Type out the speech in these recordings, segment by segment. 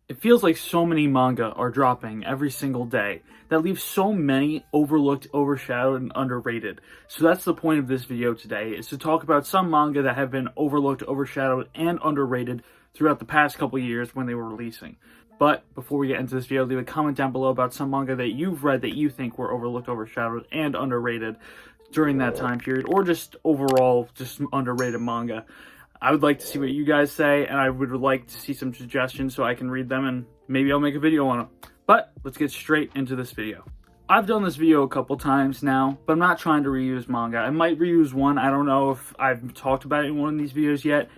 It feels like so many manga are dropping every single day that leaves so many overlooked, overshadowed, and underrated. So that's the point of this video today, is to talk about some manga that have been overlooked, overshadowed, and underrated throughout the past couple years when they were releasing. But before we get into this video, leave a comment down below about some manga that you've read that you think were overlooked, overshadowed, and underrated during that time period, or just overall just underrated manga. I would like to see what you guys say, and I would like to see some suggestions so I can read them, and maybe I'll make a video on them. But let's get straight into this video. I've done this video a couple times now, but I'm not trying to reuse manga. I might reuse one. I don't know if I've talked about it in one of these videos yet,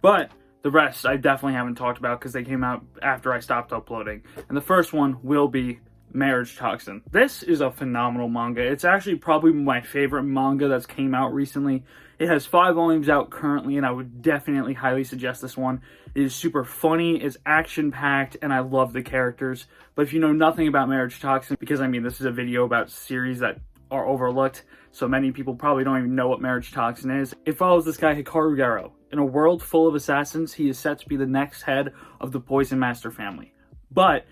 but the rest I definitely haven't talked about because they came out after I stopped uploading. And the first one will be Marriage Toxin. This is a phenomenal manga. It's actually probably my favorite manga that's came out recently. It has 5 volumes out currently, and I would definitely highly suggest this one. It is super funny, it's action-packed, and I love the characters. But if you know nothing about Marriage Toxin, because I mean this is a video about series that are overlooked, so many people probably don't even know what Marriage Toxin is. It follows this guy Hikaru Garo. In a world full of assassins, he is set to be the next head of the Poison Master family. But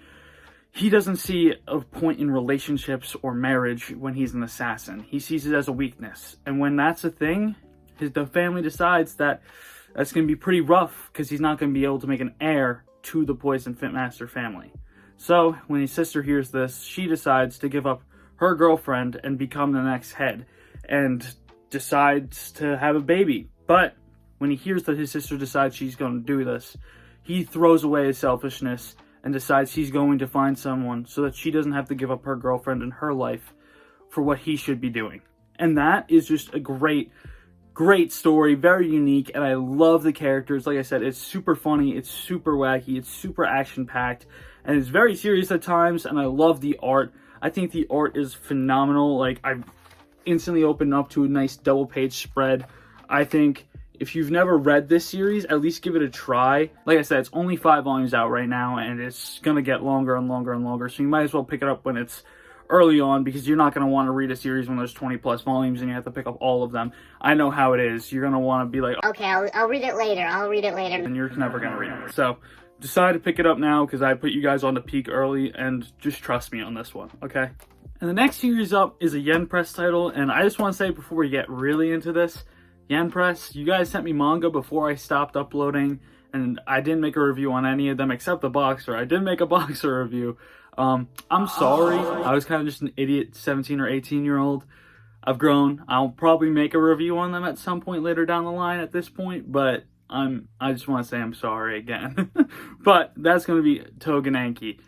he doesn't see a point in relationships or marriage when he's an assassin. He sees it as a weakness. And when that's a thing, the family decides that that's going to be pretty rough because he's not going to be able to make an heir to the Poison Master family. So when his sister hears this, she decides to give up her girlfriend and become the next head and decides to have a baby. But when he hears that his sister decides she's going to do this, he throws away his selfishness and decides he's going to find someone so that she doesn't have to give up her girlfriend and her life for what he should be doing. And that is just a great story, very unique, and I love the characters. Like I said, it's super funny, it's super wacky, it's super action-packed, and it's very serious at times, and I love the art. I think the art is phenomenal. Like, I instantly opened up to a nice double-page spread. I think if you've never read this series, at least give it a try. Like I said, it's only 5 volumes out right now, and it's going to get longer and longer and longer, so you might as well pick it up when it's early on, because you're not going to want to read a series when there's 20 plus volumes and you have to pick up all of them. I know how it is. You're going to want to be like, okay, I'll read it later. And you're never going to read it. So decide to pick it up now because I put you guys on the peak early, and just trust me on this one, okay? And the next series up is a Yen Press title, and I just want to say before we get really into this, Yen Press, you guys sent me manga before I stopped uploading, and I didn't make a review on any of them except the Boxer. I did make a Boxer review. I'm sorry. I was kind of just an idiot 17 or 18-year-old. I've grown. I'll probably make a review on them at some point later down the line at this point, but I just want to say I'm sorry again. But that's going to be Togenanki.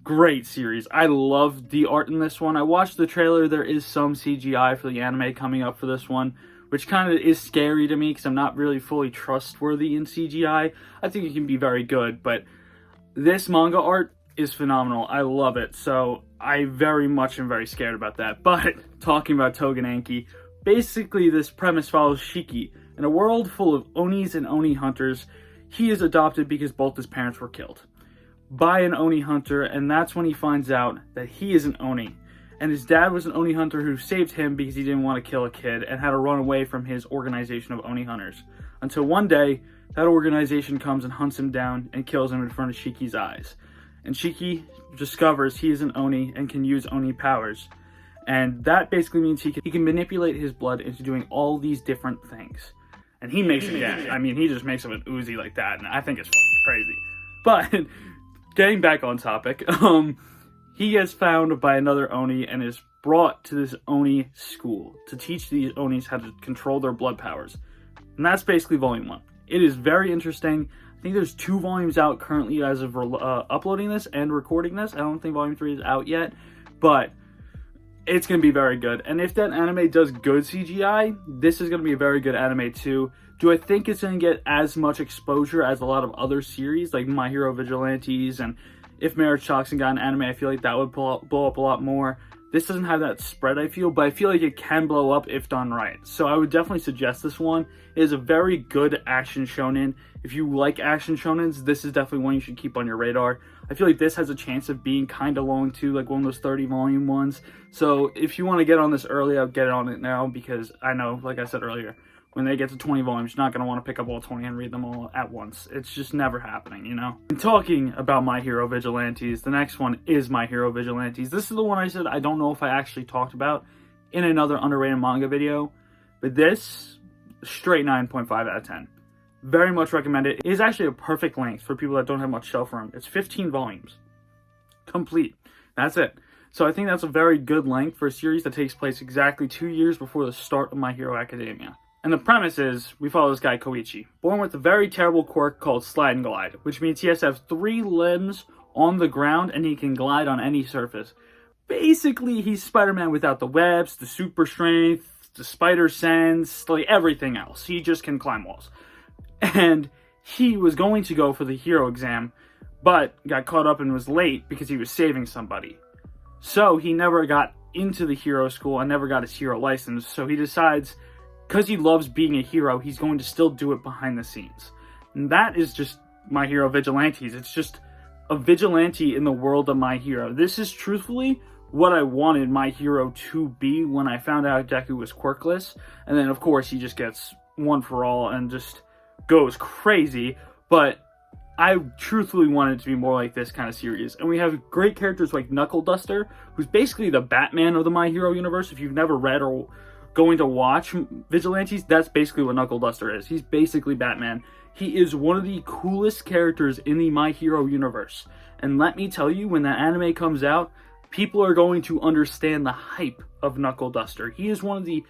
Great series. I love the art in this one. I watched the trailer. There is some CGI for the anime coming up for this one, which kind of is scary to me because I'm not really fully trustworthy in CGI. I think it can be very good, but this manga art is phenomenal. I love it. So I very much am very scared about that. But talking about Togenanki, basically this premise follows Shiki. In a world full of Onis and Oni hunters, he is adopted because both his parents were killed by an Oni hunter, and that's when he finds out that he is an Oni. And his dad was an Oni hunter who saved him because he didn't want to kill a kid and had to run away from his organization of Oni hunters. Until one day, that organization comes and hunts him down and kills him in front of Shiki's eyes. And Shiki discovers he is an Oni and can use Oni powers. And that basically means he can manipulate his blood into doing all these different things. And he makes it, yeah, I mean, he just makes him an Uzi like that, and I think it's fucking crazy. But, getting back on topic, he gets found by another Oni and is brought to this Oni school to teach these Onis how to control their blood powers. And that's basically volume 1. It is very interesting. I think there's 2 volumes out currently as of uploading this and recording this. I don't think volume 3 is out yet, but it's going to be very good. And if that anime does good CGI, this is going to be a very good anime too. Do I think it's going to get as much exposure as a lot of other series like My Hero Vigilantes, and if Marriage Toxin got an anime, I feel like that would blow up a lot more. This doesn't have that spread, I feel, but I feel like it can blow up if done right. So I would definitely suggest this one. It is a very good action shonen. If you like action shonens, this is definitely one you should keep on your radar. I feel like this has a chance of being kind of long too, like one of those 30 volume ones. So if you want to get on this early, I'll get on it now, because I know, like I said earlier, when they get to 20 volumes, you're not going to want to pick up all 20 and read them all at once. It's just never happening, you know? And talking about My Hero Vigilantes, the next one is My Hero Vigilantes. This is the one I said I don't know if I actually talked about in another underrated manga video, but this, straight 9.5 out of 10. Very much recommend it. It is actually a perfect length for people that don't have much shelf room. It's 15 volumes. Complete. That's it. So I think that's a very good length for a series that takes place exactly 2 years before the start of My Hero Academia. And the premise is, we follow this guy Koichi, born with a very terrible quirk called Slide and Glide, which means he has to have 3 limbs on the ground and he can glide on any surface. Basically, he's Spider-Man without the webs, the super strength, the spider sense, like everything else. He just can climb walls. And he was going to go for the hero exam, but got caught up and was late because he was saving somebody. So he never got into the hero school and never got his hero license, so he decides, because he loves being a hero, he's going to still do it behind the scenes. And that is just My Hero Vigilantes. It's just a vigilante in the world of My Hero. This is truthfully what I wanted My Hero to be when I found out Deku was quirkless. And then, of course, he just gets one for all and just goes crazy. But I truthfully wanted it to be more like this kind of series. And we have great characters like Knuckle Duster, who's basically the Batman of the My Hero universe. If you've never read or going to watch Vigilantes, that's basically what Knuckle Duster is. He's basically Batman. He is one of the coolest characters in the My Hero universe. And let me tell you, when that anime comes out, people are going to understand the hype of Knuckle Duster. He is one of the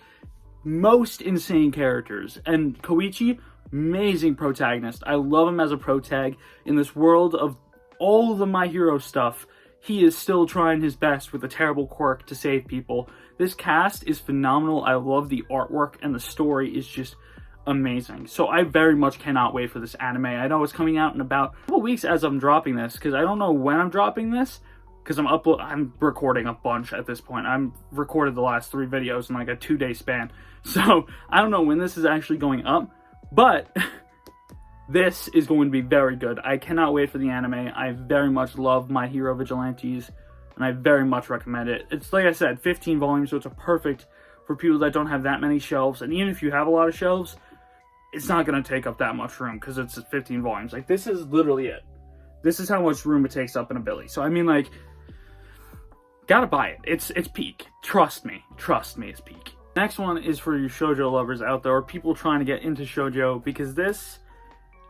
most insane characters. And Koichi, amazing protagonist. I love him as a protag. In this world of all of the My Hero stuff, he is still trying his best with a terrible quirk to save people. This cast is phenomenal. I love the artwork, and the story is just amazing. So I very much cannot wait for this anime. I know it's coming out in about a couple weeks as I'm dropping this, because I don't know when I'm dropping this, because I'm recording a bunch at this point. I'm recorded the last 3 videos in like a 2-day span. So I don't know when this is actually going up, but this is going to be very good. I cannot wait for the anime. I very much love My Hero Vigilantes, and I very much recommend it. It's, like I said, 15 volumes, so it's a perfect for people that don't have that many shelves. And even if you have a lot of shelves, it's not going to take up that much room because it's 15 volumes. Like, this is literally it. This is how much room it takes up in a Billy. So, I mean, like, gotta buy it. It's peak. Trust me. Trust me, it's peak. Next one is for you shoujo lovers out there, or people trying to get into shoujo, because this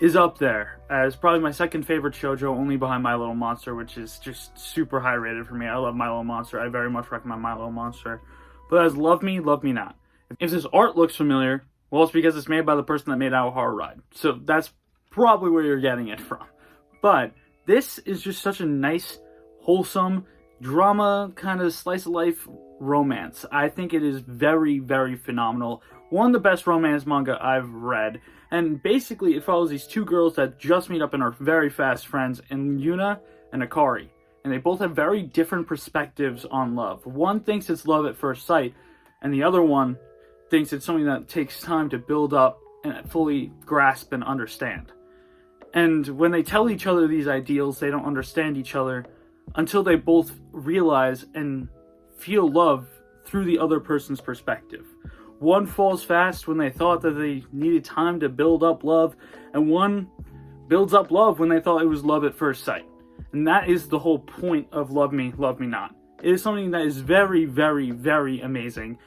is up there as probably my second favorite shoujo, only behind My Little Monster, which is just super high rated for me. I love My Little Monster. I very much recommend My Little Monster. But as Love Me, Love Me Not. If this art looks familiar, well, it's because it's made by the person that made Our Horror Ride. So that's probably where you're getting it from. But this is just such a nice, wholesome, drama, kind of slice of life romance. I think it is very, very phenomenal. One of the best romance manga I've read. And basically, it follows these 2 girls that just meet up and are very fast friends, in Yuna and Akari. And they both have very different perspectives on love. One thinks it's love at first sight, and the other one thinks it's something that takes time to build up and fully grasp and understand. And when they tell each other these ideals, they don't understand each other until they both realize and feel love through the other person's perspective. One falls fast when they thought that they needed time to build up love, and one builds up love when they thought it was love at first sight. And that is the whole point of Love Me, Love Me Not. It is something that is very, very, very amazing.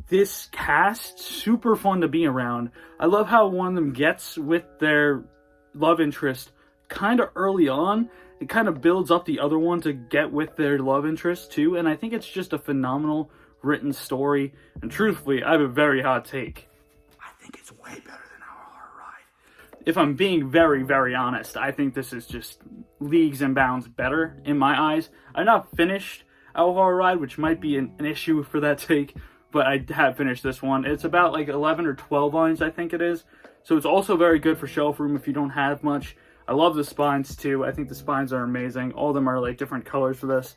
This cast, super fun to be around. I love how one of them gets with their love interest kind of early on. It kind of builds up the other one to get with their love interest too. And I think it's just a phenomenal written story. And truthfully, I have a very hot take. I think it's way better than Our Horror Ride. If I'm being very, very honest, I think this is just leagues and bounds better in my eyes. I've not finished Our Horror Ride, which might be an issue for that take, but I have finished this one. It's about like 11 or 12 volumes, I think it is. So it's also very good for shelf room if you don't have much. I love the spines too. I think the spines are amazing. All of them are like different colors for this.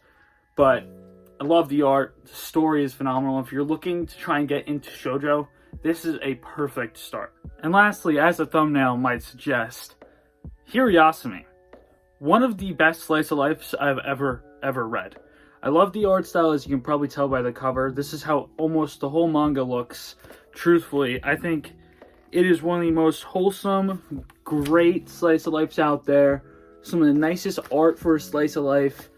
But I love the art. The story is phenomenal. If you're looking to try and get into shoujo, this is a perfect start. And lastly, as the thumbnail might suggest, Hirayasumi. One of the best slice of life I've ever read. I love the art style, as you can probably tell by the cover. This is how almost the whole manga looks. Truthfully, I think It is one of the most wholesome, great slice of lives out there. Some of the nicest art for a slice of life.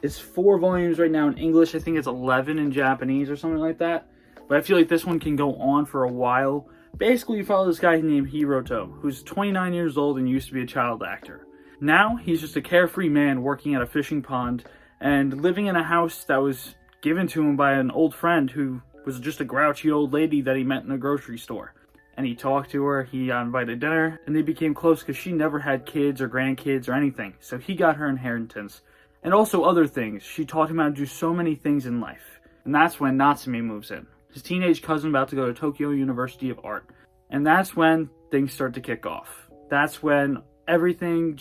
It's 4 volumes right now in English. I think it's 11 in Japanese or something like that. But I feel like this one can go on for a while. Basically, you follow this guy named Hiroto, who's 29 years old and used to be a child actor. Now, he's just a carefree man working at a fishing pond and living in a house that was given to him by an old friend who was just a grouchy old lady that he met in a grocery store. And he talked to her, he got invited to dinner, and they became close because she never had kids or grandkids or anything. So he got her inheritance. And also other things. She taught him how to do so many things in life. And that's when Natsume moves in. His teenage cousin about to go to Tokyo University of Art. And that's when things start to kick off. That's when everything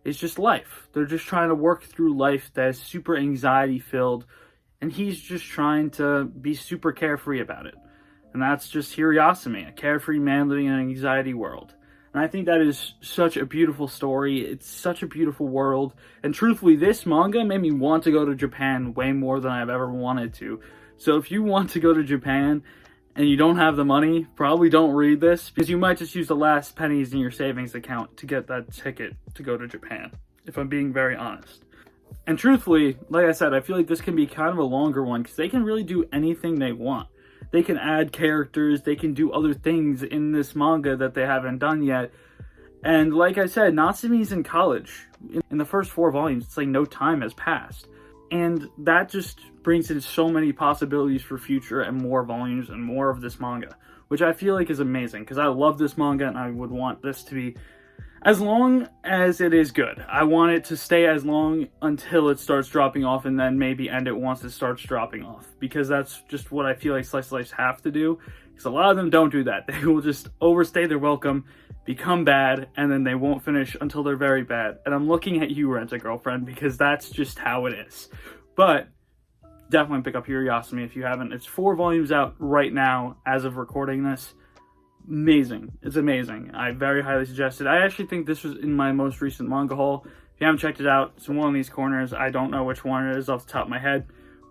is just life. They're just trying to work through life that is super anxiety filled. And he's just trying to be super carefree about it. And that's just Hiroyasumi, a carefree man living in an anxiety world. And I think that is such a beautiful story. It's such a beautiful world. And truthfully, this manga made me want to go to Japan way more than I've ever wanted to. So if you want to go to Japan and you don't have the money, probably don't read this, because you might just use the last pennies in your savings account to get that ticket to go to Japan, if I'm being very honest. And truthfully, like I said, I feel like this can be kind of a longer one, because they can really do anything they want. They can add characters, they can do other things in this manga that they haven't done yet. And like I said, Natsume's in college. In the first 4 volumes, it's like no time has passed. And that just brings in so many possibilities for future and more volumes and more of this manga, which I feel like is amazing, because I love this manga and I would want this to be as long as it is good. I want it to stay as long until it starts dropping off, and then maybe end it once it starts dropping off, because that's just what I feel like slice of lives have to do, because a lot of them don't do that. They will just overstay their welcome, become bad, and then they won't finish until they're very bad. And I'm looking at you, Rent-A-Girlfriend, because that's just how it is. But definitely pick up Hiroyasumi if you haven't. It's 4 volumes out right now as of recording this. Amazing. It's amazing. I very highly suggest it. I actually think this was in my most recent manga haul. If you haven't checked it out, it's in one of these corners. I don't know which one it is off the top of my head,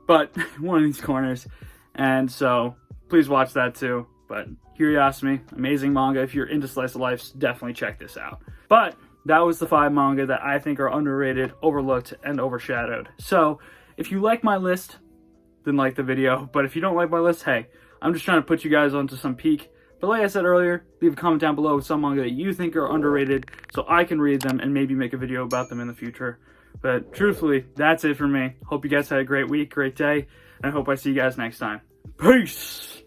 but one of these corners. And so please watch that too. But Hiroyasumi, amazing manga. If you're into slice of life, definitely check this out. But that was the 5 manga that I think are underrated, overlooked, and overshadowed. So if you like my list, then like the video. But if you don't like my list, hey, I'm just trying to put you guys onto some peak. But like I said earlier, leave a comment down below with some manga that you think are underrated so I can read them and maybe make a video about them in the future. But truthfully, that's it for me. Hope you guys had a great week, great day, and I hope I see you guys next time. Peace!